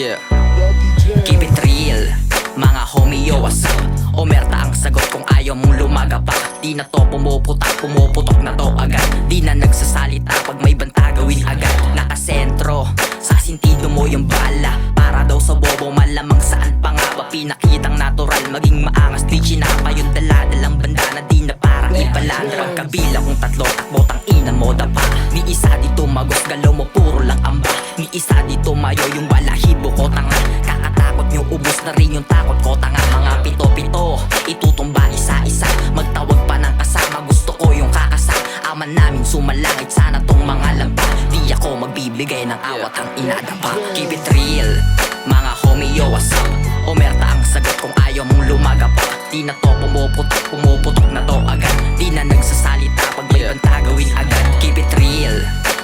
Yeah. Keep it real, mga homie, yo, what's up? Omerta ang sagot kung ayaw mong lumagapak. Di na to pumuputok na to agad. Di na nagsasalita pag may banta, gawin agad. Nakasentro, sa sintido mo yung bala. Para daw sa bobo, malamang saan pa nga ba pinakitang natural, maging maangas. Di chinapa yung daladalang banda na di na parang ibalandra. Pagkabila kung tatlo, takbo tang ina mo dapa. Ni isa dito magos, galaw mo puro lang amba. Ni isa dito mayo yung balahibo ko tanga. Kakatakot nyo, ubos na rin yung takot ko tanga. Mga pito-pito, itutumba isa-isa. Magtawag pa ng kasama, gusto ko yung kakasa. Aman namin sumalangit, sana tong mga lampa. Di ako magbibigay ng awat ang inadapa. Keep it real, mga homie, yo, what's up? Omerta ang sagot kung ayaw mong lumagapak. Di na to pumuputok na to agad. Di na nagsasalita pag may banta, gawin agad. Keep it real,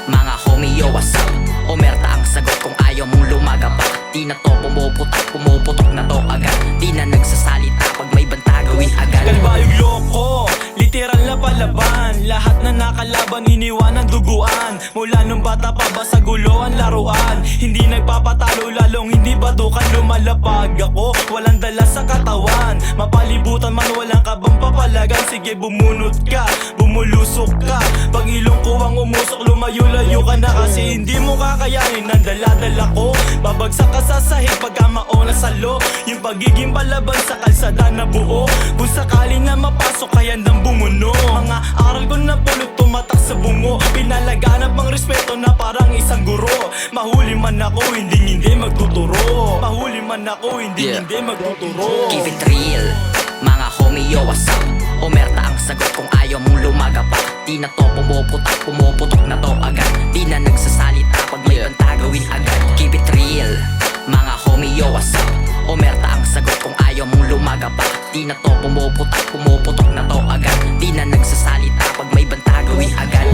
mga homie, yo, what's up? Omerta ang sagot kung ayaw mong lumagapak. Di na to pumuputok na to agad. Di na nagsasalita pag may banta, gawin agad. Kalbayog loko, literal na palaban. Lahat na nakalaban, iniwan ng duguan. Mula nung bata pa ba sa gulo ang laruan. Hindi nagpapatalo, lalong hindi batukan. Lumalapag ako, walang dala sa katawan. Mapalibutan man, walang kabang papalagan. Sige, bumunot ka, bumulusok ka. Pag ilong ko ang umusok, lumayo-layo ka na. Kasi hindi mo kakayanin ang dala-dala ko. Babagsak ka sa sahig pagka mauna sa lo. Yung pagiging palaban sa kalsada na buo. Kung sakali na mapasok, kaya nang bumuno. Mga aral ko na pulot, tumatak sa bungo. Pinalaganap ang respeto na parang isang guro. Mahuli man ako, hindi magtuturo. Mahuli man ako, hindi magtuturo. Keep it real, mga homie, yo, what's up? Omerta ang sagot kung ayaw mong lumagapak. Di na to pumuputok na to agad. Di na nagsasalita pag may banta, gawin agad. Keep it real, mga homie, yo, what's up? Omerta ang sagot kung ayaw mong lumagapak. Di na to pumuputok na to agad. Di na nagsasalita pag may banta, gawin agad.